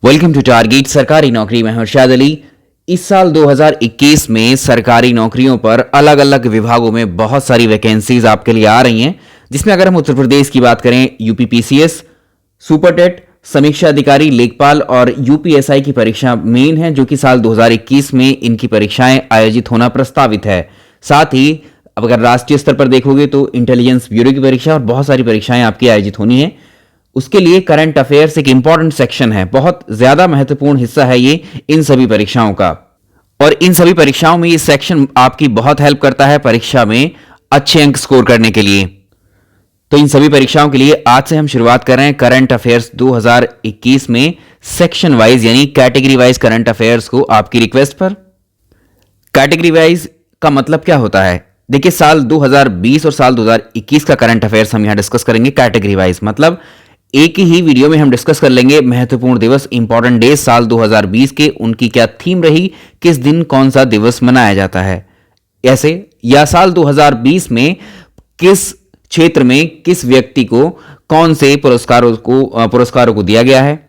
Welcome to target सरकारी नौकरी में हर्षाद अली। इस साल 2021 में सरकारी नौकरियों पर अलग अलग विभागों में बहुत सारी वैकेंसीज आपके लिए आ रही हैं, जिसमें अगर हम उत्तर प्रदेश की बात करें, यूपीपीसीएस, सुपरटेट, समीक्षा अधिकारी, लेखपाल और यूपीएसआई की परीक्षा मेन है, जो कि साल 2021 में इनकी परीक्षाएं आयोजित होना प्रस्तावित है। साथ ही अब अगर राष्ट्रीय स्तर पर देखोगे तो इंटेलिजेंस ब्यूरो की परीक्षा और बहुत सारी परीक्षाएं आपकी आयोजित होनी है। उसके लिए करंट अफेयर्स एक इंपॉर्टेंट सेक्शन है, बहुत ज्यादा महत्वपूर्ण हिस्सा है ये इन सभी परीक्षाओं का। और इन सभी परीक्षाओं में ये सेक्शन आपकी बहुत हेल्प करता है परीक्षा में अच्छे अंक स्कोर करने के लिए। तो इन सभी परीक्षाओं के लिए आज से हम शुरुआत कर रहे हैं करंट अफेयर्स 2021 में सेक्शन वाइज यानी कैटेगरी वाइज करंट अफेयर्स को आपकी रिक्वेस्ट पर। कैटेगरी वाइज का मतलब क्या होता है? देखिए, साल 2020 और साल 2021 का करंट अफेयर्स हम यहां डिस्कस करेंगे। कैटेगरी वाइज मतलब एक ही वीडियो में हम डिस्कस कर लेंगे महत्वपूर्ण दिवस, इंपॉर्टेंट डेज साल 2020 के, उनकी क्या थीम रही, किस दिन कौन सा दिवस मनाया जाता है, ऐसे, या साल 2020 में किस क्षेत्र में किस व्यक्ति को कौन से पुरस्कारों को दिया गया है,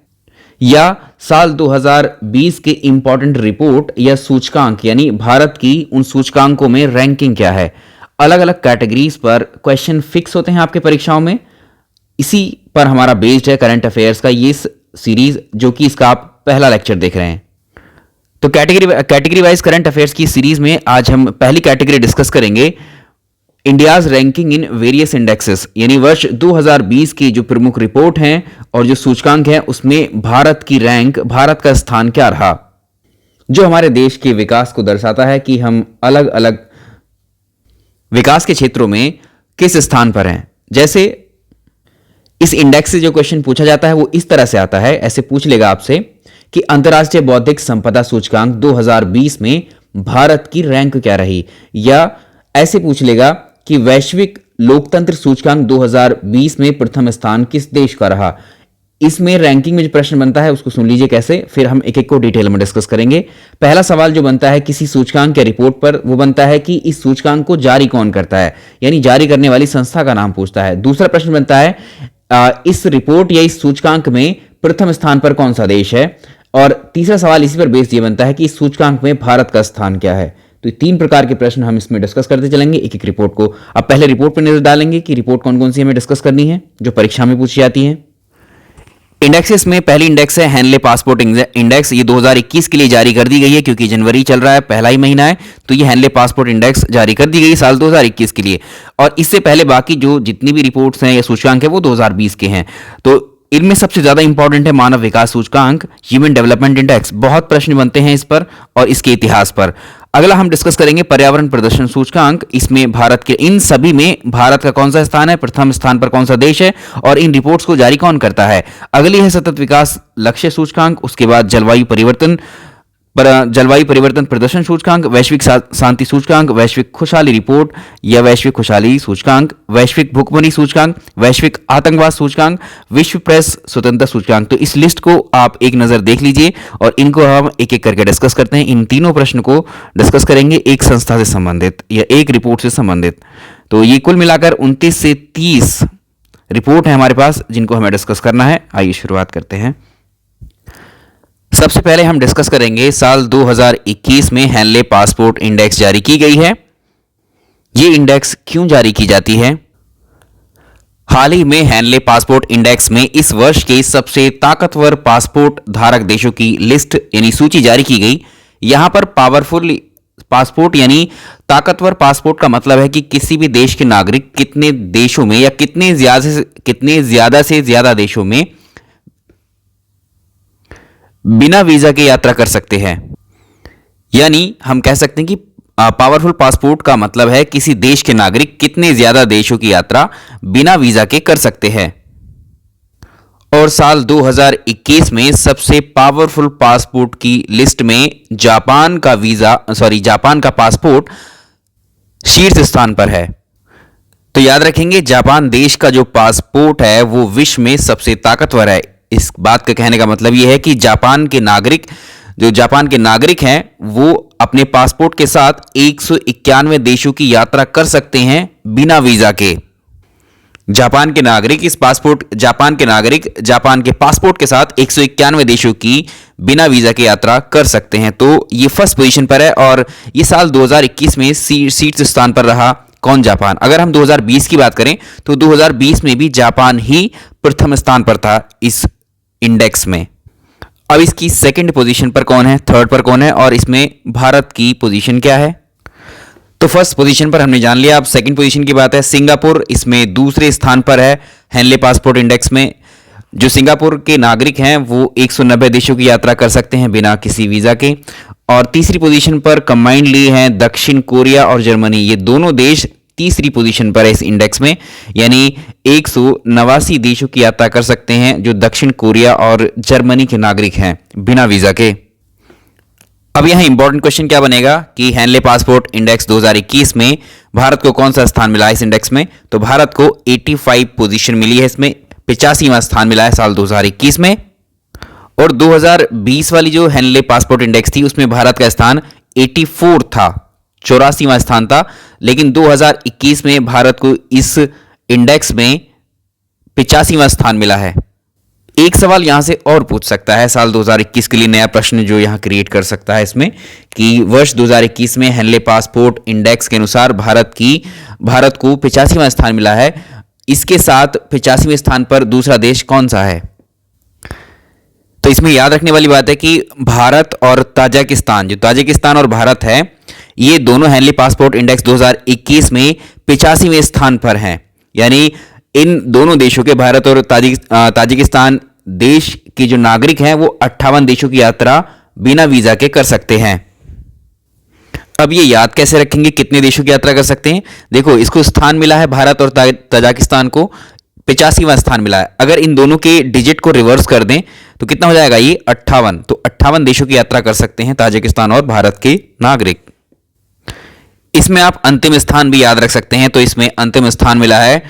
या साल 2020 के इंपॉर्टेंट रिपोर्ट या सूचकांक यानी भारत की उन सूचकांकों में रैंकिंग क्या है। अलग अलग कैटेगरीज पर क्वेश्चन फिक्स होते हैं आपके परीक्षाओं में। इसी पर हमारा बेस्ड है करंट अफेयर्स का ये सीरीज, जो कि इसका आप पहला लेक्चर देख रहे हैं। तो कैटेगरी वाइज करंट अफेयर्स की सीरीज में आज हम पहली कैटेगरी डिस्कस करेंगे, India's ranking in various indexes, यानी वर्ष 2020 की जो प्रमुख रिपोर्ट हैं और जो सूचकांक हैं उसमें भारत की रैंक, भारत का स्थान क्या रहा, जो हमारे देश के विकास को दर्शाता है कि हम अलग अलग विकास के क्षेत्रों में किस स्थान पर हैं। जैसे इस इंडेक्स से जो क्वेश्चन पूछा जाता है वो इस तरह से आता है, ऐसे पूछ लेगा आपसे कि अंतर्राष्ट्रीय बौद्धिक संपदा सूचकांक 2020 में भारत की रैंक क्या रही, या ऐसे पूछ लेगा कि वैश्विक लोकतंत्र सूचकांक 2020 में प्रथम स्थान किस देश का रहा। इसमें रैंकिंग में जो प्रश्न बनता है उसको सुन लीजिए कैसे, फिर हम एक एक को डिटेल में डिस्कस करेंगे। पहला सवाल जो बनता है किसी सूचकांक या रिपोर्ट पर, वो बनता है कि इस सूचकांक को जारी कौन करता है, यानी जारी करने वाली संस्था का नाम पूछता है। दूसरा प्रश्न बनता है इस रिपोर्ट या इस सूचकांक में प्रथम स्थान पर कौन सा देश है, और तीसरा सवाल इसी पर बेस्ड ये बनता है कि इस सूचकांक में भारत का स्थान क्या है। तो तीन प्रकार के प्रश्न हम इसमें डिस्कस करते चलेंगे एक एक रिपोर्ट को। अब पहले रिपोर्ट पर नजर डालेंगे कि रिपोर्ट कौन कौन सी हमें डिस्कस करनी है जो परीक्षा में पूछी जाती है। इंडेक्सेस में पहली इंडेक्स है हैनले पासपोर्ट इंडेक्स। ये 2021 के लिए जारी कर दी गई है क्योंकि जनवरी चल रहा है, पहला ही महीना है, तो ये हैनले पासपोर्ट इंडेक्स जारी कर दी गई साल 2021 के लिए। और इससे पहले बाकी जो जितनी भी रिपोर्ट्स हैं या सूचकांक है वो 2020 के हैं। तो इनमें सबसे ज्यादा इंपॉर्टेंट है मानव विकास सूचकांक, ह्यूमन डेवलपमेंट इंडेक्स। बहुत प्रश्न बनते हैं इस पर और इसके इतिहास पर। अगला हम डिस्कस करेंगे पर्यावरण प्रदर्शन सूचकांक। इसमें भारत के इन सभी में भारत का कौन सा स्थान है, प्रथम स्थान पर कौन सा देश है, और इन रिपोर्ट्स को जारी कौन करता है। अगली है सतत विकास लक्ष्य सूचकांक, उसके बाद जलवायु परिवर्तन प्रदर्शन सूचकांक, वैश्विक शांति सूचकांक, वैश्विक खुशहाली रिपोर्ट या वैश्विक खुशहाली सूचकांक, वैश्विक भुखमरी सूचकांक, वैश्विक आतंकवाद सूचकांक, विश्व प्रेस स्वतंत्रता सूचकांक। तो इस लिस्ट को आप एक नजर देख लीजिए और इनको हम एक एक करके डिस्कस करते हैं। इन तीनों प्रश्न को डिस्कस करेंगे एक संस्था से संबंधित या एक रिपोर्ट से संबंधित। तो ये कुल मिलाकर 29 से 30 रिपोर्ट है हमारे पास जिनको हमें डिस्कस करना है। आइए शुरुआत करते हैं। सबसे पहले हम डिस्कस करेंगे साल 2021 में हैनले पासपोर्ट इंडेक्स जारी की गई है। ये इंडेक्स क्यों जारी की जाती है? हाल ही में हैनले पासपोर्ट इंडेक्स में इस वर्ष के सबसे ताकतवर पासपोर्ट धारक देशों की लिस्ट यानी सूची जारी की गई। यहां पर पावरफुल पासपोर्ट यानी ताकतवर पासपोर्ट का मतलब है कि किसी भी देश के नागरिक कितने देशों में या कितने ज्यादा से ज्यादा देशों में बिना वीजा के यात्रा कर सकते हैं। यानी हम कह सकते हैं कि पावरफुल पासपोर्ट का मतलब है किसी देश के नागरिक कितने ज्यादा देशों की यात्रा बिना वीजा के कर सकते हैं। और साल 2021 में सबसे पावरफुल पासपोर्ट की लिस्ट में जापान का पासपोर्ट शीर्ष स्थान पर है। तो याद रखेंगे जापान देश का जो पासपोर्ट है वो विश्व में सबसे ताकतवर है। इस बात का कहने का मतलब यह है कि जापान के नागरिक हैं वो अपने पासपोर्ट के साथ 191 देशों की यात्रा कर सकते हैं बिना वीजा के। जापान के नागरिक जापान के पासपोर्ट के साथ 191 देशों की बिना वीजा के यात्रा कर सकते हैं। तो ये फर्स्ट पोजीशन पर है और ये साल 2021 में शीर्ष स्थान पर रहा। कौन? जापान। अगर हम 2020 की बात करें तो 2020 में भी जापान ही प्रथम स्थान पर था इस इंडेक्स में। अब इसकी सेकंड पोजीशन पर कौन है, थर्ड पर कौन है और इसमें भारत की पोजीशन क्या है? तो फर्स्ट पोजीशन पर हमने जान लिया। अब सेकंड पोजीशन की बात है, सिंगापुर इसमें दूसरे स्थान पर है हेनले पासपोर्ट इंडेक्स में। जो सिंगापुर के नागरिक हैं वो 190 देशों की यात्रा कर सकते हैं बिना किसी वीजा के। और तीसरी पोजीशन पर कंबाइंडली हैं दक्षिण कोरिया और जर्मनी। ये दोनों देश तीसरी पोजीशन पर है इस इंडेक्स में, यानी 189 देशों की यात्रा कर सकते हैं जो दक्षिण कोरिया और जर्मनी के नागरिक हैं बिना वीजा के। अब यहाँ इंपॉर्टेंट क्वेश्चन क्या बनेगा कि हेनले पासपोर्ट इंडेक्स 2021 में भारत को कौन सा स्थान मिला है इस इंडेक्स में? तो भारत को 85 पोजीशन मिली है, इसमें 85वां स्थान मिला है साल 2021 में। और 2020 वाली जो हेनले पासपोर्ट इंडेक्स थी उसमें भारत का स्थान 84 था, 84वां स्थान था। लेकिन 2021 में भारत को इस इंडेक्स में 85वां स्थान मिला है। एक सवाल यहां से और पूछ सकता है साल 2021 के लिए नया प्रश्न जो यहां क्रिएट कर सकता है इसमें कि वर्ष 2021 में हेनले पासपोर्ट इंडेक्स के अनुसार भारत को 85वां स्थान मिला है। इसके साथ 85वें स्थान पर दूसरा देश कौन सा है? तो इसमें याद रखने वाली बात है कि भारत और ताजिकिस्तान, जो ताजिकिस्तान और भारत है, ये दोनों हेनले पासपोर्ट इंडेक्स 2021 में 85वें स्थान पर हैं। यानी इन दोनों देशों के, भारत और ताजिकिस्तान देश के जो नागरिक हैं वो 58 देशों की यात्रा बिना वीजा के कर सकते हैं। अब ये याद कैसे रखेंगे कितने देशों की यात्रा कर सकते हैं? देखो, इसको स्थान मिला है भारत और ताजिकिस्तान को 85वां स्थान मिला है। अगर इन दोनों के डिजिट को रिवर्स कर दें तो कितना हो जाएगा? ये 58। तो 58 देशों की यात्रा कर सकते हैं ताजिकिस्तान और भारत के नागरिक। इसमें आप अंतिम स्थान भी याद रख सकते हैं। तो इसमें अंतिम स्थान मिला है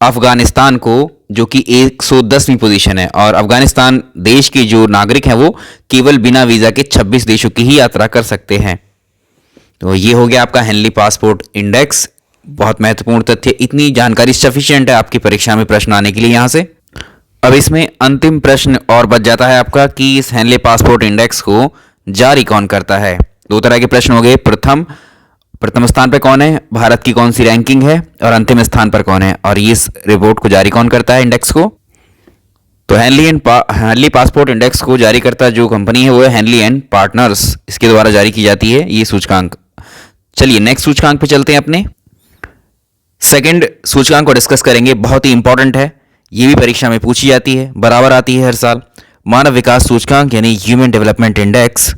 अफगानिस्तान को, जो कि 110वीं पोजीशन है। और अफगानिस्तान देश के जो नागरिक हैं वो केवल बिना वीजा के 26 देशों की ही यात्रा कर सकते हैं। तो ये हो गया आपका हेनली पासपोर्ट इंडेक्स। बहुत महत्वपूर्ण तथ्य, इतनी जानकारी सफिशिएंट है आपकी परीक्षा में प्रश्न आने के लिए यहां से। अब इसमें अंतिम प्रश्न और बच जाता है आपका कि इस हेनले पासपोर्ट इंडेक्स को जारी कौन करता है। दो तरह के प्रश्न हो गए। प्रथम स्थान पर कौन है, भारत की कौन सी रैंकिंग है, और अंतिम स्थान पर कौन है, और इस रिपोर्ट को जारी कौन करता है इंडेक्स को? तो हेनली पासपोर्ट इंडेक्स को जारी करता जो कंपनी है वो है हेनली एंड पार्टनर्स। इसके द्वारा जारी की जाती है ये सूचकांक। चलिए नेक्स्ट सूचकांक पे चलते हैं। अपने सेकंड सूचकांक को डिस्कस करेंगे, बहुत ही इंपॉर्टेंट है, ये भी परीक्षा में पूछी जाती है, बराबर आती है हर साल। मानव विकास सूचकांक यानी ह्यूमन डेवलपमेंट इंडेक्स।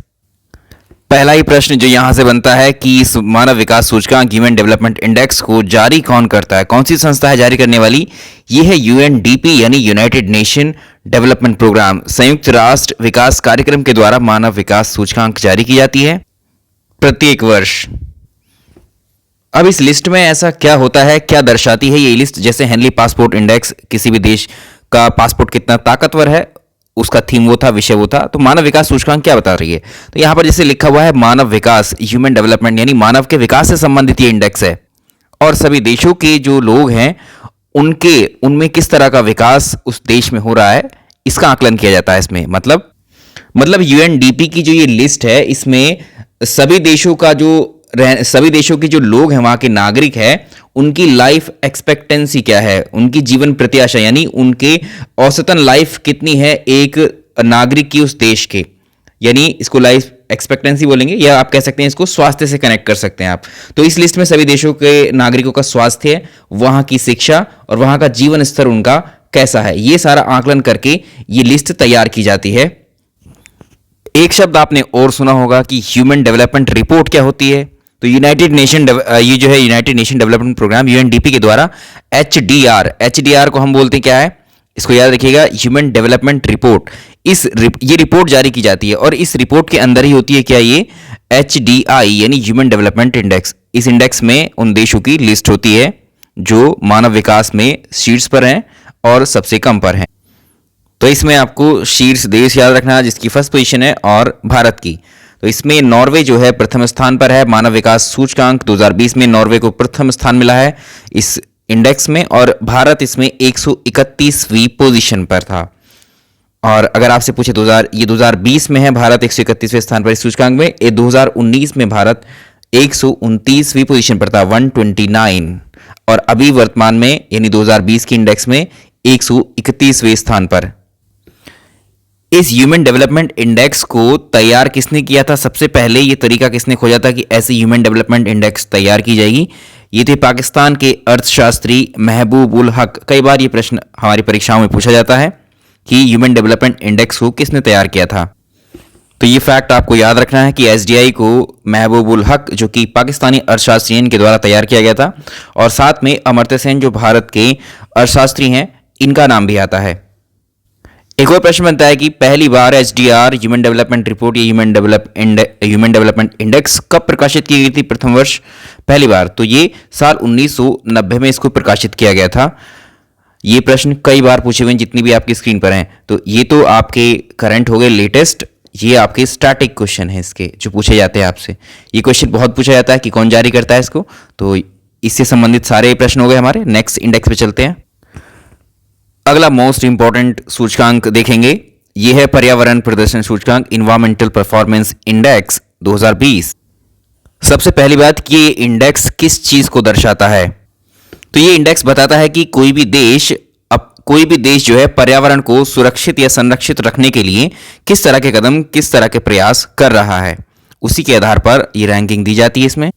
पहला ही प्रश्न जो यहां से बनता है कि इस मानव विकास सूचकांक ह्यूमन डेवलपमेंट इंडेक्स को जारी कौन करता है, कौन सी संस्था है जारी करने वाली? ये है यूएनडीपी यानी यूनाइटेड नेशन डेवलपमेंट प्रोग्राम। संयुक्त राष्ट्र विकास कार्यक्रम के द्वारा मानव विकास सूचकांक जारी की जाती है प्रत्येक वर्ष। अब इस लिस्ट में ऐसा क्या होता है, क्या दर्शाती है ये लिस्ट? जैसे हेनली पासपोर्ट इंडेक्स, किसी भी देश का पासपोर्ट कितना ताकतवर है उसका थीम वो था, विषय वो था। तो मानव विकास सूचकांक क्या बता रही है? तो यहां पर जैसे लिखा हुआ है मानव विकास, ह्यूमन डेवलपमेंट, यानी मानव के विकास से संबंधित ये इंडेक्स है। और सभी देशों के जो लोग हैं उनमें किस तरह का विकास उस देश में हो रहा है इसका आकलन किया जाता है इसमें। मतलब यूएनडीपी की जो ये लिस्ट है इसमें सभी देशों के जो लोग हैं, वहां के नागरिक हैं, उनकी लाइफ एक्सपेक्टेंसी क्या है, उनकी जीवन प्रत्याशा, यानी उनके औसतन लाइफ कितनी है एक नागरिक की उस देश के, यानी इसको लाइफ एक्सपेक्टेंसी बोलेंगे, या आप कह सकते हैं इसको स्वास्थ्य से कनेक्ट कर सकते हैं आप। तो इस लिस्ट में सभी देशों के नागरिकों का स्वास्थ्य, वहां की शिक्षा और वहां का जीवन स्तर उनका कैसा है, ये सारा आकलन करके ये लिस्ट तैयार की जाती है। एक शब्द आपने और सुना होगा कि ह्यूमन डेवलपमेंट रिपोर्ट क्या होती है। तो United Nation Development Programme UNDP के द्वारा एचडीआर को हम बोलते हैं क्या है, इसको याद रखिएगा, ह्यूमन डेवलपमेंट रिपोर्ट। ये रिपोर्ट जारी की जाती है और इस रिपोर्ट के अंदर ही होती है क्या, ये एचडीआई यानी ह्यूमन डेवलपमेंट इंडेक्स। इस इंडेक्स में उन देशों की लिस्ट होती है जो मानव विकास में शीर्ष पर हैं और सबसे कम पर हैं। तो इसमें आपको शीर्ष देश याद रखना जिसकी फर्स्ट पोजीशन है और भारत की। तो इसमें नॉर्वे जो है प्रथम स्थान पर है। मानव विकास सूचकांक 2020 में नॉर्वे को प्रथम स्थान मिला है इस इंडेक्स में और भारत इसमें 131वीं पोजीशन पर था। और अगर आपसे पूछे 2020 में है भारत 131वें स्थान पर इस सूचकांक में, ये 2019 में भारत 129वीं पोजीशन पर था 129, और अभी वर्तमान में यानी 2020 के इंडेक्स में 131वें स्थान पर। इस ह्यूमन डेवलपमेंट इंडेक्स को तैयार किसने किया था? सबसे पहले ये तरीका किसने खोजा था कि ऐसे ह्यूमन डेवलपमेंट इंडेक्स तैयार की जाएगी? ये थे पाकिस्तान के अर्थशास्त्री महबूब उल हक। कई बार ये प्रश्न हमारी परीक्षाओं में पूछा जाता है कि ह्यूमन डेवलपमेंट इंडेक्स को किसने तैयार किया था। तो ये फैक्ट आपको याद रखना है कि एसडीआई को महबूब उल हक जो कि पाकिस्तानी अर्थशास्त्री के द्वारा तैयार किया गया था, और साथ में अमर्त्य सेन जो भारत के अर्थशास्त्री हैं, इनका नाम भी आता है। एक और प्रश्न बनता है कि पहली बार एचडीआर ह्यूमन डेवलपमेंट रिपोर्ट या ह्यूमन डेवलपमेंट इंडेक्स कब प्रकाशित की गई थी? प्रथम वर्ष पहली बार तो ये साल 1990 में इसको प्रकाशित किया गया था। ये प्रश्न कई बार पूछे हुए हैं जितनी भी आपकी स्क्रीन पर हैं। तो ये तो आपके करंट हो गए लेटेस्ट, ये आपके स्टैटिक क्वेश्चन है इसके जो पूछे जाते हैं आपसे। ये क्वेश्चन बहुत पूछा जाता है कि कौन जारी करता है इसको, तो इससे संबंधित सारे प्रश्न हो गए हमारे। नेक्स्ट इंडेक्स पे चलते हैं। अगला मोस्ट इंपॉर्टेंट सूचकांक देखेंगे, यह है पर्यावरण प्रदर्शन सूचकांक इन्वायरमेंटल परफॉर्मेंस इंडेक्स 2020। सबसे पहली बात कि ये इंडेक्स किस चीज को दर्शाता है? तो ये इंडेक्स बताता है कि कोई भी देश जो है पर्यावरण को सुरक्षित या संरक्षित रखने के लिए किस तरह के कदम, किस तरह के प्रयास कर रहा है, उसी के आधार पर ये रैंकिंग दी जाती है इसमें।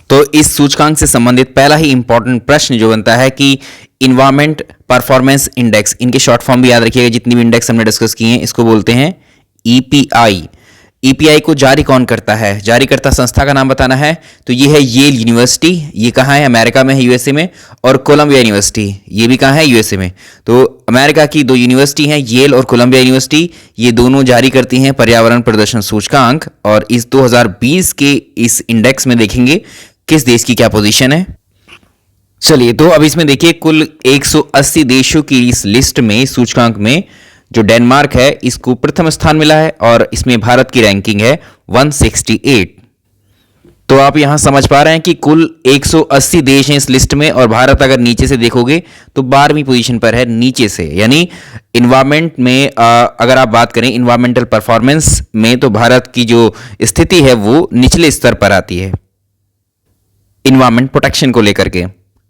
तो इस सूचकांक से संबंधित पहला ही इंपॉर्टेंट प्रश्न जो बनता है कि इन्वायरमेंट परफॉर्मेंस इंडेक्स, इनके शॉर्ट फॉर्म भी याद रखिएगा, जितनी भी इंडेक्स हमने डिस्कस किए हैं इसको बोलते हैं ईपीआई। ईपीआई को जारी कौन करता है? जारी करता संस्था का नाम बताना है। तो ये है येल यूनिवर्सिटी, ये कहाँ है? अमेरिका में है, यूएसए में। और कोलंबिया यूनिवर्सिटी, ये भी कहाँ है? यूएसए में। तो अमेरिका की दो यूनिवर्सिटी हैं, येल और कोलंबिया यूनिवर्सिटी, ये दोनों जारी करती हैं पर्यावरण प्रदर्शन सूचकांक। और इस 2020 के इस इंडेक्स में देखेंगे किस देश की क्या पोजीशन है। चलिए, तो अब इसमें देखिए कुल 180 देशों की इस लिस्ट में, सूचकांक में, जो डेनमार्क है इसको प्रथम स्थान मिला है और इसमें भारत की रैंकिंग है 168। तो आप यहां समझ पा रहे हैं कि कुल 180 देश हैं इस लिस्ट में, और भारत अगर नीचे से देखोगे तो 12वीं पोजीशन पर है नीचे से। यानी इन्वायरमेंट में अगर आप बात करें इन्वायरमेंटल परफॉर्मेंस में, तो भारत की जो स्थिति है वो निचले स्तर पर आती है इन्वायरमेंट प्रोटेक्शन को लेकर के।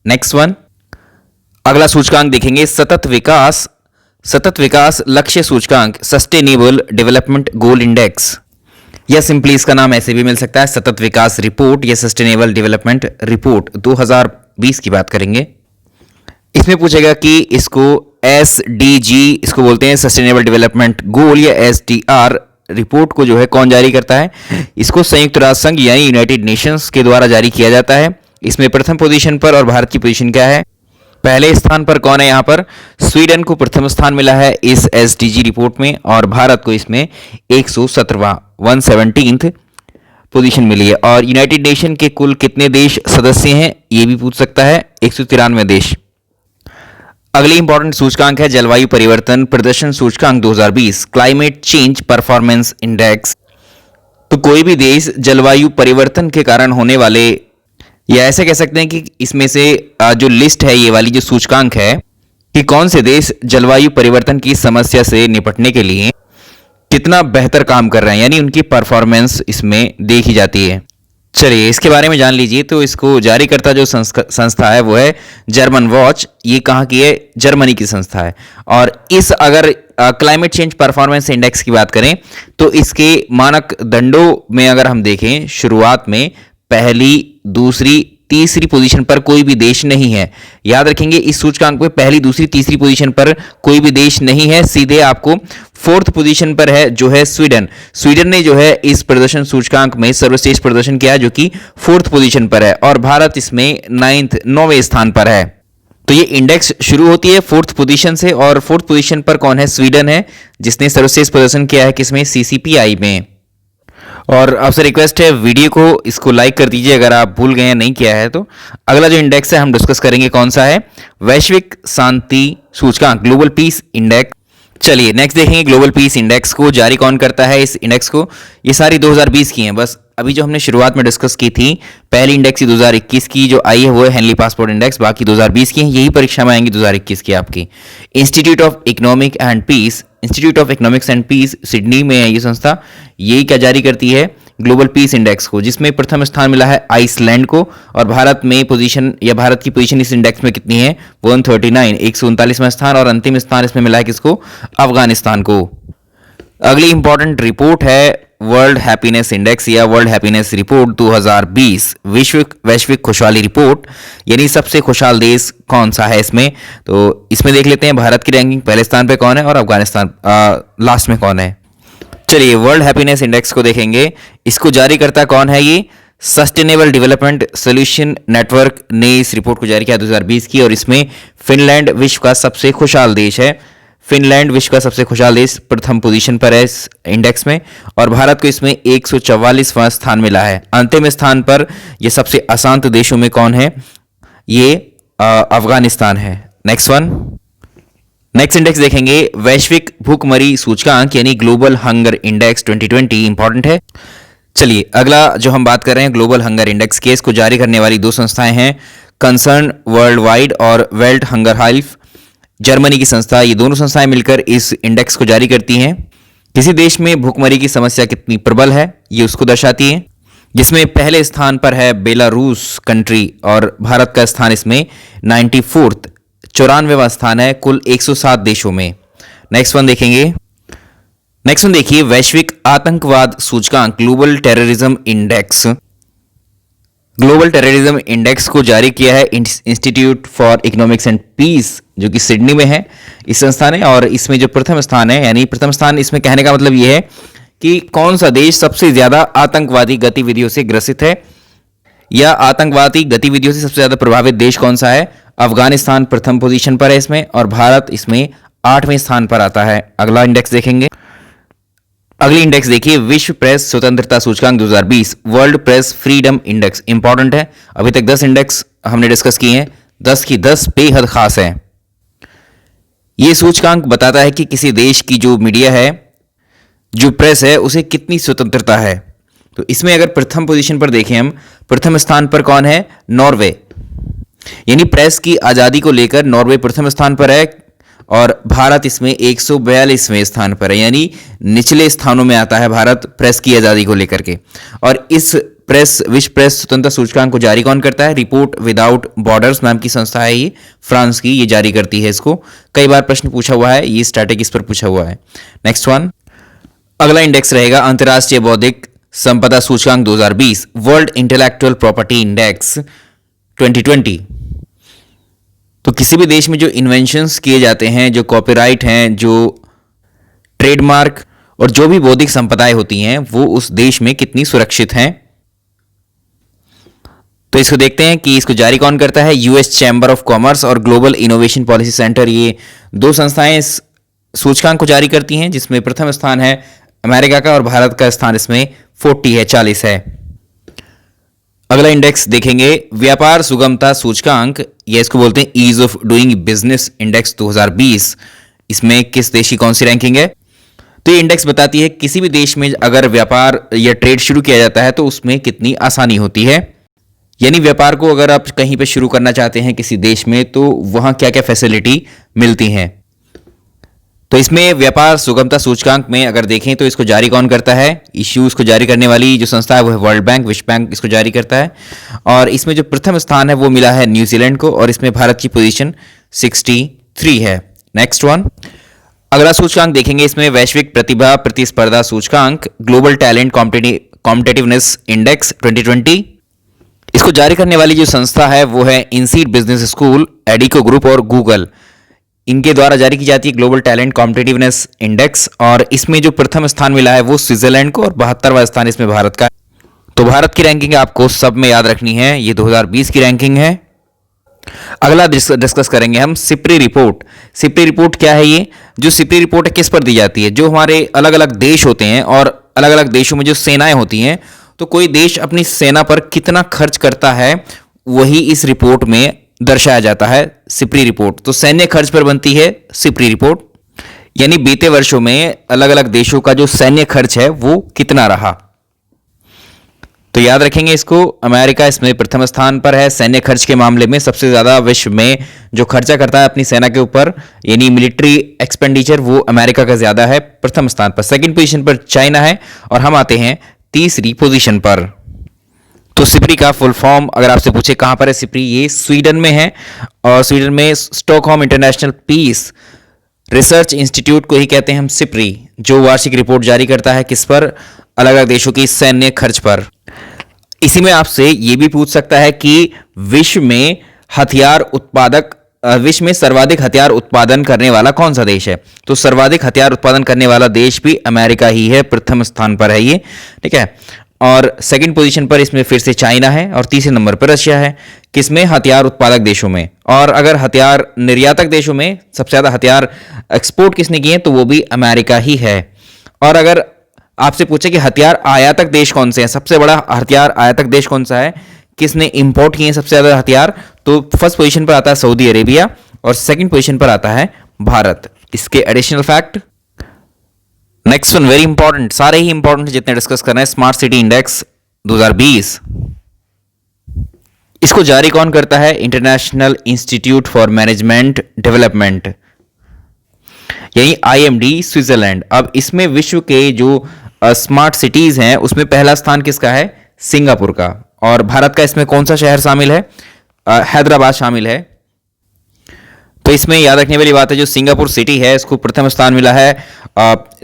नेक्स्ट वन, अगला सूचकांक देखेंगे सतत विकास लक्ष्य सूचकांक, सस्टेनेबल डेवलपमेंट गोल इंडेक्स, या सिंपली इसका नाम ऐसे भी मिल सकता है सतत विकास रिपोर्ट या सस्टेनेबल डेवलपमेंट रिपोर्ट 2020 की बात करेंगे। इसमें पूछेगा कि इसको एसडीजी इसको बोलते हैं, सस्टेनेबल डेवलपमेंट गोल या एसडीआर रिपोर्ट को जो है कौन जारी करता है? इसको संयुक्त राष्ट्र संघ यानी यूनाइटेड नेशंस के द्वारा जारी किया जाता है। इसमें प्रथम पोजीशन पर, और भारत की पोजीशन क्या है? पहले स्थान पर कौन है? यहां पर स्वीडन को प्रथम स्थान मिला है इस एसडीजी रिपोर्ट में, और भारत को इसमें 117th पोजीशन मिली है। और यूनाइटेड नेशन के कुल कितने देश सदस्य हैं ये भी पूछ सकता है, 193 देश। अगली इंपॉर्टेंट सूचकांक है जलवायु परिवर्तन प्रदर्शन सूचकांक 2020, क्लाइमेट चेंज परफॉर्मेंस इंडेक्स। तो कोई भी देश जलवायु परिवर्तन के कारण होने वाले, या ऐसे कह सकते हैं कि इसमें से जो लिस्ट है, ये वाली जो सूचकांक है कि कौन से देश जलवायु परिवर्तन की समस्या से निपटने के लिए कितना बेहतर काम कर रहे हैं, यानी उनकी परफॉर्मेंस इसमें देखी जाती है। चलिए इसके बारे में जान लीजिए। तो इसको जारी करता जो संस्था है वो है जर्मन वॉच। ये कहाँ की है? जर्मनी की संस्था है। और इस अगर क्लाइमेट चेंज परफॉर्मेंस इंडेक्स की बात करें तो इसके मानक दंडों में अगर हम देखें, शुरुआत में पहली, दूसरी, तीसरी पोजीशन पर कोई भी देश नहीं है। याद रखेंगे इस सूचकांक में पहली, दूसरी, तीसरी पोजीशन पर कोई भी देश नहीं है, सीधे आपको 4th पोजीशन पर है जो है स्वीडन। स्वीडन ने जो है इस प्रदर्शन सूचकांक में सर्वश्रेष्ठ प्रदर्शन किया जो कि 4th पोजीशन पर है, और भारत इसमें 9वें स्थान पर है। तो ये इंडेक्स शुरू होती है 4th पोजीशन से, और 4th पोजीशन पर कौन है? स्वीडन है, जिसने सर्वश्रेष्ठ प्रदर्शन किया है किसमें? सीसीपीआई में। और आपसे रिक्वेस्ट है वीडियो को इसको लाइक कर दीजिए अगर आप भूल गए हैं, नहीं किया है तो। अगला जो इंडेक्स है हम डिस्कस करेंगे कौन सा है? वैश्विक शांति सूचकांक, ग्लोबल पीस इंडेक्स चलिए नेक्स्ट देखेंगे ग्लोबल पीस इंडेक्स को जारी कौन करता है। इस इंडेक्स को ये सारी 2020 की हैं, बस अभी जो हमने शुरुआत में डिस्कस की थी पहली इंडेक्स 2021 की जो आई है वो है हेनली पासपोर्ट इंडेक्स, बाकी 2020 की हैं, यही परीक्षा में आएंगी 2021 की आपकी। Institute of Economic and Peace, Institute of Economics and Peace Sydney में है ये संस्था, यही क्या जारी करती है ग्लोबल पीस इंडेक्स को, जिसमें प्रथम स्थान मिला है आइसलैंड को। और भारत में पोजीशन या भारत की पोजीशन इस इंडेक्स में कितनी है 139, 139वां स्थान, और अंतिम स्थान इसमें मिला है किसको, अफगानिस्तान को। अगली इंपॉर्टेंट रिपोर्ट है वर्ल्ड हैप्पीनेस इंडेक्स या वर्ल्ड हैप्पीनेस रिपोर्ट 2020, वैश्विक खुशहाली रिपोर्ट, यानी सबसे खुशहाल देश कौन सा है इसमें। तो इसमें देख लेते हैं भारत की रैंकिंग पहले स्थान पे कौन है और अफगानिस्तान लास्ट में कौन है। चलिए वर्ल्ड हैप्पीनेस इंडेक्स को देखेंगे, इसको जारी करता कौन है, ये सस्टेनेबल डेवलपमेंट सॉल्यूशन नेटवर्क ने इस रिपोर्ट को जारी किया 2020 की, और इसमें फिनलैंड विश्व का सबसे खुशहाल देश है। फिनलैंड विश्व का सबसे खुशहाल देश प्रथम पोजीशन पर है इस इंडेक्स में, और भारत को इसमें 144वां स्थान मिला है। अंतिम स्थान पर ये सबसे अशांत देशों में कौन है, ये अफगानिस्तान है। नेक्स्ट इंडेक्स देखेंगे वैश्विक भूखमरी सूचकांक यानी ग्लोबल हंगर इंडेक्स 2020, इंपॉर्टेंट है। चलिए अगला जो हम बात कर रहे हैं ग्लोबल हंगर इंडेक्स के, इसको जारी करने वाली दो संस्थाएं हैं कंसर्न वर्ल्ड वाइड और वेल्ट हंगर हेल्प, जर्मनी की संस्था। ये दोनों संस्थाएं मिलकर इस इंडेक्स को जारी करती हैं। किसी देश में भूखमरी की समस्या कितनी प्रबल है ये उसको दर्शाती है, जिसमें पहले स्थान पर है बेलारूस कंट्री, और भारत का स्थान इसमें 94th 94वां स्थान है कुल 107 देशों में। नेक्स्ट वन देखिए वैश्विक आतंकवाद सूचकांक global terrorism index. Global terrorism index को जारी किया है Institute for Economics and Peace जो कि सिडनी में है इस संस्था ने, और इसमें जो प्रथम स्थान है, यानी प्रथम स्थान इसमें कहने का मतलब ये है कि कौन सा देश सबसे ज्यादा आतंकवादी गतिविधियों से ग्रसित है, या आतंकवादी गतिविधियों से सबसे ज्यादा प्रभावित देश कौन सा है। अफगानिस्तान प्रथम पोजीशन पर है इसमें, और भारत इसमें 8वें स्थान पर आता है। अगला इंडेक्स देखेंगे, अगली इंडेक्स देखिए विश्व प्रेस स्वतंत्रता सूचकांक 2020, world press freedom index, important है। अभी तक 10 इंडेक्स हमने डिस्कस किए हैं, 10 की 10 बेहद खास है। यह सूचकांक बताता है कि किसी देश की जो मीडिया है, जो प्रेस है, उसे कितनी स्वतंत्रता है। तो इसमें अगर प्रथम पोजीशन पर देखें हम, प्रथम स्थान पर कौन है, नॉर्वे, यानी प्रेस की आजादी को लेकर नॉर्वे प्रथम स्थान पर है, और भारत इसमें 142वें स्थान पर है, यानी निचले स्थानों में आता है भारत प्रेस की आजादी को लेकर के। और इस विश्व प्रेस स्वतंत्रता सूचकांक को जारी कौन करता है, रिपोर्ट विदाउट बॉर्डर्स नाम की संस्था है, ये फ्रांस की, ये जारी करती है इसको। कई बार प्रश्न पूछा हुआ है, ये स्टैटिस्टिक्स पर पूछा हुआ है। नेक्स्ट वन, अगला इंडेक्स रहेगा अंतर्राष्ट्रीय बौद्धिक संपदा सूचकांक 2020, वर्ल्ड इंटेलेक्चुअल प्रॉपर्टी इंडेक्स 2020। तो किसी भी देश में जो इन्वेंशंस किए जाते हैं, जो कॉपीराइट हैं, जो ट्रेडमार्क और जो भी बौद्धिक संपदाएं होती हैं, वो उस देश में कितनी सुरक्षित हैं। तो इसको देखते हैं कि इसको जारी कौन करता है, यूएस चैम्बर ऑफ कॉमर्स और ग्लोबल इनोवेशन पॉलिसी सेंटर, ये दो संस्थाएं इस सूचकांक को जारी करती हैं, जिसमें प्रथम स्थान है अमेरिका का और भारत का स्थान इसमें 40 है। अगला इंडेक्स देखेंगे व्यापार सुगमता सूचकांक, या इसको बोलते हैं ease of doing business index 2020। इसमें किस देश की कौन सी रैंकिंग है, तो ये इंडेक्स बताती है किसी भी देश में अगर व्यापार या ट्रेड शुरू किया जाता है तो उसमें कितनी आसानी होती है। यानी व्यापार को अगर आप कहीं पे शुरू करना चाहते हैं किसी देश में, तो वहां क्या क्या फैसिलिटी मिलती हैं। तो इसमें व्यापार सुगमता सूचकांक में अगर देखें तो इसको जारी कौन करता है, इश्यूज को जारी करने वाली जो संस्था है वो है वर्ल्ड बैंक, विश्व बैंक इसको जारी करता है। और इसमें जो प्रथम स्थान है वो मिला है न्यूजीलैंड को, और इसमें भारत की पोजीशन 63 है। नेक्स्ट वन, अगला सूचकांक देखेंगे, इसमें वैश्विक प्रतिभा प्रतिस्पर्धा सूचकांक ग्लोबल टैलेंट कॉम्पिटिटिवनेस इंडेक्स 2020। इसको जारी करने वाली जो संस्था है वो है इनसीड बिजनेस स्कूल, एडिको ग्रुप और गूगल, इनके द्वारा जारी की जाती है ग्लोबल टैलेंट कॉम्पिटिटिवनेस इंडेक्स। और इसमें जो प्रथम स्थान मिला है वो स्विट्जरलैंड को, और 72वां स्थान इसमें भारत का। तो भारत की रैंकिंग आपको सब में याद रखनी है, ये 2020 की रैंकिंग है। अगला डिस्कस करेंगे हम सिप्री रिपोर्ट। सिप्री रिपोर्ट क्या है, ये जो सिप्री रिपोर्ट है किस पर दी जाती है, जो हमारे अलग अलग देश होते हैं और अलग अलग देशों में जो सेनाएं होती हैं, तो कोई देश अपनी सेना पर कितना खर्च करता है वही इस रिपोर्ट में दर्शाया जाता है, सिप्री रिपोर्ट। तो सैन्य खर्च पर बनती है सिप्री रिपोर्ट। यानी बीते वर्षों में अलग अलग देशों का जो सैन्य खर्च है वो कितना रहा। तो याद रखेंगे इसको, अमेरिका इसमें प्रथम स्थान पर है सैन्य खर्च के मामले में। सबसे ज्यादा विश्व में जो खर्चा करता है अपनी सेना के ऊपर यानी मिलिट्री एक्सपेंडिचर, वो अमेरिका का ज्यादा है, प्रथम स्थान पर। सेकंड पोजीशन पर चाइना है और हम आते हैं तीसरी पोजीशन पर। तो सिप्री का फुल फॉर्म अगर आपसे पूछे कहां पर है सिप्री, ये स्वीडन में है और स्वीडन में Stockholm International Peace Research Institute को ही कहते हैं हम सिप्री, जो वार्षिक रिपोर्ट जारी करता है किस पर, अलग अलग देशों की सैन्य खर्च पर। इसी में आपसे ये भी पूछ सकता है कि विश्व में सर्वाधिक हथियार उत्पादन करने वाला कौन सा देश है। तो सर्वाधिक हथियार उत्पादन करने वाला देश भी अमेरिका ही है, प्रथम स्थान पर है ये, ठीक है। और सेकंड पोजीशन पर इसमें फिर से चाइना है और तीसरे नंबर पर रशिया है, किसमें, हथियार उत्पादक देशों में। और अगर हथियार निर्यातक देशों में सबसे ज्यादा हथियार एक्सपोर्ट किसने किए तो वो भी अमेरिका ही है। और अगर आपसे पूछे कि हथियार आयातक देश कौन से हैं, सबसे बड़ा हथियार आयातक देश कौन सा है, किसने इंपोर्ट किए सबसे ज्यादा हथियार, तो फर्स्ट पोजीशन पर आता है सऊदी अरेबिया और सेकंड पोजीशन पर आता है भारत। इसके additional fact, next one very important, सारे ही इंपॉर्टेंट जितने डिस्कस कर रहे हैं, स्मार्ट सिटी इंडेक्स 2020। इसको जारी कौन करता है, international institute for management development यानी IMD स्विट्जरलैंड। अब इसमें विश्व के जो स्मार्ट सिटीज हैं उसमें पहला स्थान किसका है, सिंगापुर का। और भारत का इसमें कौन सा शहर शामिल है, हैदराबाद शामिल है। तो इसमें याद रखने वाली बात है, जो सिंगापुर सिटी है इसको प्रथम स्थान मिला है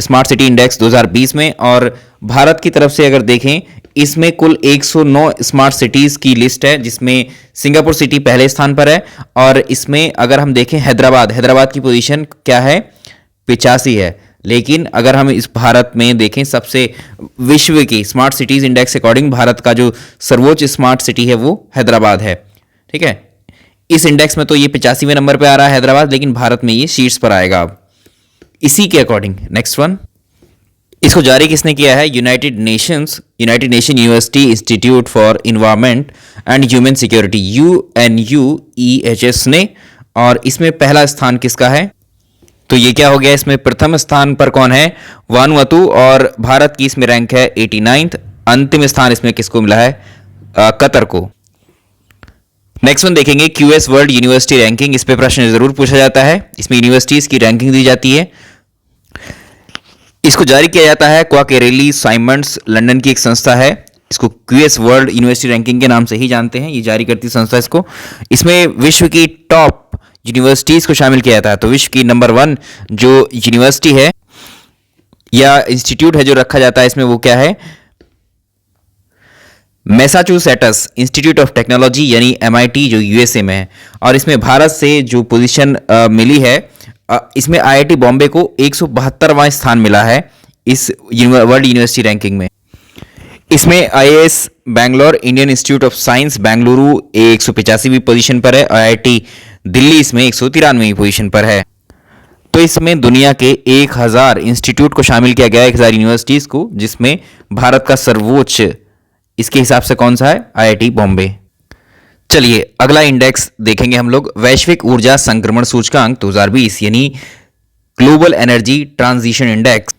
स्मार्ट सिटी इंडेक्स 2020 में। और भारत की तरफ से अगर देखें, इसमें कुल 109 स्मार्ट सिटीज की लिस्ट है, जिसमें सिंगापुर सिटी पहले स्थान पर है। और इसमें अगर हम देखें हैदराबाद की पोजीशन क्या है, 85 है। लेकिन अगर हम इस भारत में देखें, सबसे विश्व की स्मार्ट सिटीज इंडेक्स के अकॉर्डिंग भारत का जो सर्वोच्च स्मार्ट सिटी है वो हैदराबाद है, ठीक है। इस इंडेक्स में तो ये 85वें नंबर पे आ रहा है हैदराबाद, लेकिन भारत में ये शीर्ष पर आएगा अब इसी के अकॉर्डिंग। नेक्स्ट वन, इसको जारी किसने किया है, United nation university institute for environment and human security UNUEHS ने। और इसमें पहला स्थान किसका है, तो ये क्या हो गया, इसमें प्रथम स्थान पर कौन है, वानुअतु। और भारत की इसमें रैंक है 89th। अंतिम स्थान इसमें किसको मिला है, कतर को। नेक्स्ट वन देखेंगे, QS वर्ल्ड यूनिवर्सिटी रैंकिंग। इस पे प्रश्न जरूर पूछा जाता है, इसमें यूनिवर्सिटीज की रैंकिंग दी जाती है। इसको जारी किया जाता है क्वाकेरेली साइमंड्स, लंदन की एक संस्था है। इसको QS वर्ल्ड यूनिवर्सिटी रैंकिंग के नाम से ही जानते हैं, ये जारी करती संस्था इसको। इसमें विश्व की टॉप यूनिवर्सिटीज को शामिल किया जाता है। तो विश्व की नंबर 1 जो यूनिवर्सिटी है या इंस्टीट्यूट है जो रखा जाता है इसमें, वो क्या है, मैसाचुसेट्स इंस्टीट्यूट ऑफ टेक्नोलॉजी यानी MIT, जो USA में है। और इसमें भारत से जो पोजीशन मिली है, इसमें IIT बॉम्बे को 172वां स्थान मिला है इस वर्ल्ड यूनिवर्सिटी रैंकिंग में। इसमें IIS Bangalore, Indian Institute of Science Bengaluru 185वीं पोजीशन पर है। IIT दिल्ली इसमें 193वीं पोजीशन पर है। तो इसमें दुनिया के 1000 इंस्टीट्यूट को शामिल किया गया है, 1000 यूनिवर्सिटीज को, जिसमें भारत का सर्वोच्च इसके हिसाब से कौन सा है, IIT बॉम्बे। चलिए अगला इंडेक्स देखेंगे हम लोग, वैश्विक ऊर्जा संक्रमण सूचकांक 2020 यानी ग्लोबल एनर्जी ट्रांजिशन इंडेक्स।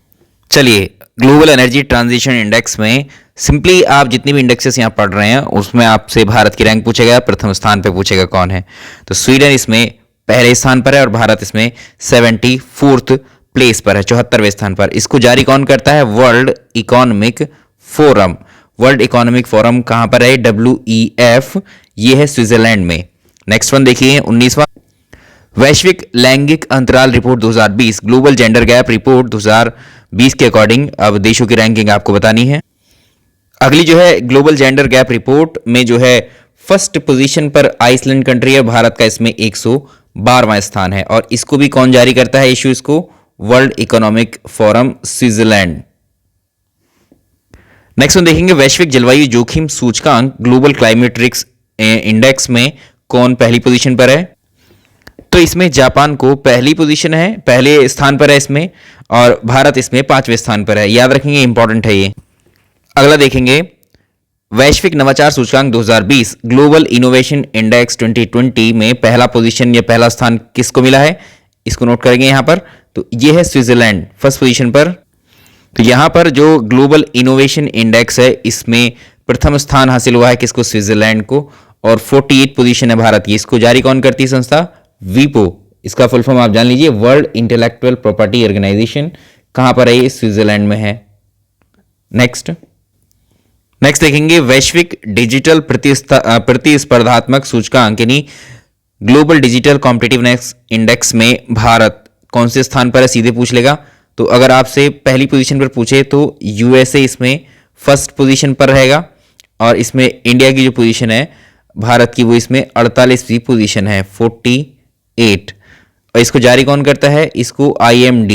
चलिए ग्लोबल एनर्जी ट्रांजिशन इंडेक्स में सिंपली आप जितनी भी इंडेक्सेस यहाँ पढ़ रहे हैं उसमें आपसे भारत की रैंक पूछेगा, प्रथम स्थान पे पूछेगा कौन है। तो स्वीडन इसमें पहले स्थान पर है और भारत इसमें 74th प्लेस पर है, 74वें स्थान पर। इसको जारी कौन करता है, world economic forum. World economic forum कहां पर है, WEF, ये है स्विट्जरलैंड में। नेक्स्ट वन देखिए 19वां, वैश्विक लैंगिक अंतराल report 2020, global gender gap report 2020 के अकॉर्डिंग अब देशों की रैंकिंग आपको बतानी है। अगली जो है ग्लोबल जेंडर गैप रिपोर्ट में जो है फर्स्ट पोजीशन पर आइसलैंड कंट्री है, भारत का इसमें 112वां स्थान है। और इसको भी कौन जारी करता है इशू, इसको world economic forum Switzerland. Next हम देखेंगे वैश्विक जलवायु जोखिम सूचकांक ग्लोबल क्लाइमेट रिस्क इंडेक्स में कौन पहली पोजीशन पर है। तो इसमें जापान को पहली पोजीशन है, पहले स्थान पर है इसमें, और भारत इसमें 5वें स्थान पर है। याद रखेंगे, इंपॉर्टेंट है ये। अगला देखेंगे वैश्विक नवाचार सूचकांक 2020 ग्लोबल इनोवेशन इंडेक्स 2020 में पहला पोजीशन या पहला स्थान किसको मिला है, इसको नोट करेंगे यहां पर। तो ये है स्विट्जरलैंड फर्स्ट पोजीशन पर। तो यहाँ पर जो ग्लोबल इनोवेशन इंडेक्स है इसमें प्रथम स्थान हासिल हुआ है किसको, स्विट्जरलैंड को, और 48 पोजीशन है भारत की। इसको जारी कौन करती है संस्था, वीपो, इसका फुल फॉर्म आप जान लीजिए, वर्ल्ड इंटेलेक्चुअल प्रॉपर्टी ऑर्गेनाइजेशन। कहां पर है ये, स्विट्जरलैंड में है। नेक्स्ट देखेंगे वैश्विक डिजिटल प्रतिस्पर्धात्मक सूचकांक यानी ग्लोबल डिजिटल कॉम्पिटिटिवनेस इंडेक्स में भारत कौन से स्थान पर है, सीधे पूछ लेगा। तो अगर आपसे पहली पोजीशन पर पूछे तो यूएसए इसमें फर्स्ट पोजीशन पर रहेगा, और इसमें इंडिया की जो पोजीशन है भारत की वो इसमें 48वीं पोजीशन है, 48। और इसको जारी कौन करता है, इसको IMD,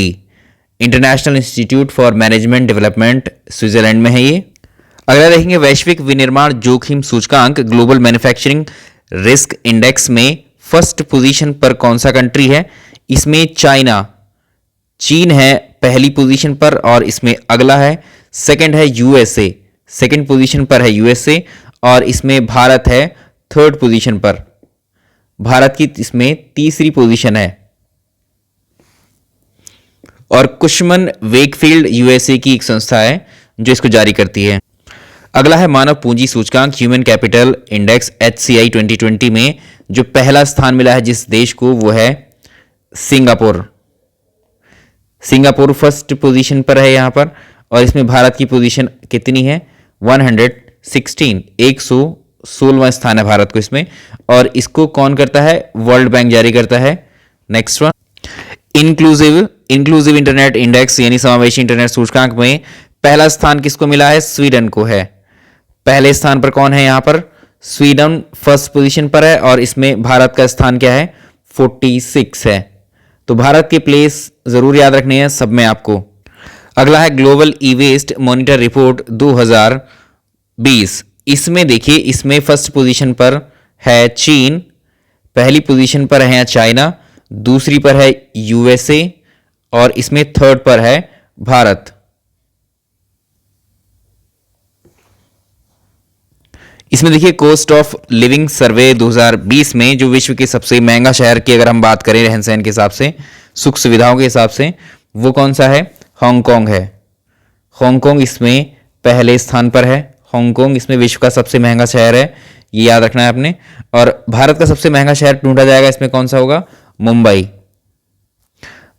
international institute for management development, Switzerland में है ये। अगला देखेंगे वैश्विक विनिर्माण जोखिम सूचकांक ग्लोबल मैन्युफैक्चरिंग रिस्क इंडेक्स में फर्स्ट पोजीशन पर कौन सा कंट्री है, इसमें चीन है पहली पोजीशन पर, और इसमें अगला है सेकंड है यूएसए, सेकंड पोजीशन पर है यूएसए, और इसमें भारत है थर्ड पोजीशन पर, भारत की इसमें तीसरी पोजीशन है। और कुशमन वेकफील्ड यूएसए की एक संस्था है जो इसको जारी करती है। अगला है मानव पूंजी सूचकांक ह्यूमन कैपिटल इंडेक्स HCI 2020 में जो पहला स्थान मिला है जिस देश को वो है सिंगापुर। सिंगापुर फर्स्ट पोजीशन पर है यहां पर, और इसमें भारत की पोजीशन कितनी है, 116, 116वां स्थान है भारत को इसमें, और इसको कौन करता है, वर्ल्ड बैंक जारी करता है। Next one inclusive internet index यानी समावेशी इंटरनेट सूचकांक में पहला स्थान किसको मिला है, स्वीडन को है। पहले स्थान पर कौन है यहां पर, स्वीडन फर्स्ट पोजीशन पर है, और इसमें भारत का स्थान क्या है, 46 है। तो भारत के प्लेस जरूर याद रखने हैं सब में आपको। अगला है global E waste monitor report 2020। इसमें देखिए, इसमें फर्स्ट पोजीशन पर है चीन, पहली पोजीशन पर है चाइना, दूसरी पर है यूएसए, और इसमें थर्ड पर है भारत। इसमें देखिए कॉस्ट ऑफ लिविंग सर्वे 2020 में जो विश्व के सबसे महंगा शहर की अगर हम बात करें रहन सहन के हिसाब से, सुख सुविधाओं के हिसाब से, वो कौन सा है, हांगकांग है। हांगकांग इसमें पहले स्थान पर है। हांगकांग इसमें विश्व का सबसे महंगा शहर है, ये याद रखना है आपने। और भारत का सबसे महंगा शहर ढूंढा जाएगा, इसमें कौन सा होगा, मुंबई।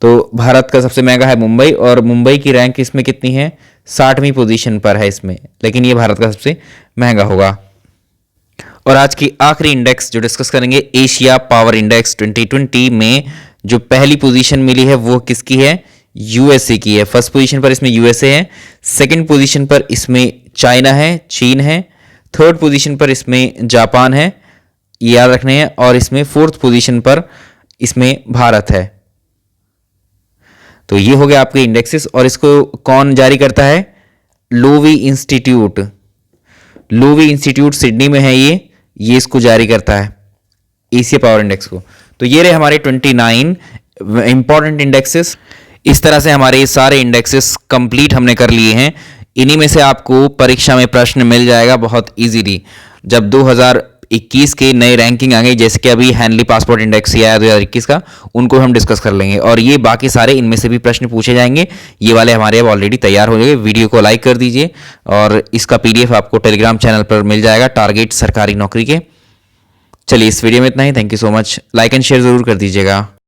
तो भारत का सबसे महंगा है मुंबई, और मुंबई की रैंक इसमें कितनी है, 60वीं पोजीशन पर है इसमें, लेकिन ये भारत का सबसे महंगा होगा। और आज की आखिरी इंडेक्स जो डिस्कस करेंगे, एशिया पावर इंडेक्स 2020 में जो पहली पोजीशन मिली है वो किसकी है, यूएसए की है। फर्स्ट पोजीशन पर इसमें यूएसए है, सेकंड पोजीशन पर इसमें चाइना है, चीन है, थर्ड पोजीशन पर इसमें जापान है, ये याद रखने हैं, और इसमें फोर्थ पोजीशन पर इसमें भारत है। तो ये हो गया आपके इंडेक्सेस। और इसको कौन जारी करता है, Loewi institute. Loewi institute Sydney में है ये इसको जारी करता है, एशिया पावर इंडेक्स को। तो ये रहे हमारे 29 इंपॉर्टेंट इंडेक्सेस। इस तरह से हमारे सारे इंडेक्सेस कंप्लीट हमने कर लिए हैं। इन्हीं में से आपको परीक्षा में प्रश्न मिल जाएगा बहुत इजीली। जब 2021 के नए रैंकिंग आ गई, जैसे कि अभी हैंडली पासपोर्ट इंडेक्स आया 2021 का, उनको हम डिस्कस कर लेंगे, और ये बाकी सारे इनमें से भी प्रश्न पूछे जाएंगे। ये वाले हमारे अब ऑलरेडी तैयार हो गए। वीडियो को लाइक कर दीजिए, और इसका PDF आपको टेलीग्राम चैनल पर मिल जाएगा, टारगेट सरकारी नौकरी के। चलिए इस वीडियो में इतना ही। Thank you so much. Like and share जरूर कर दीजिएगा।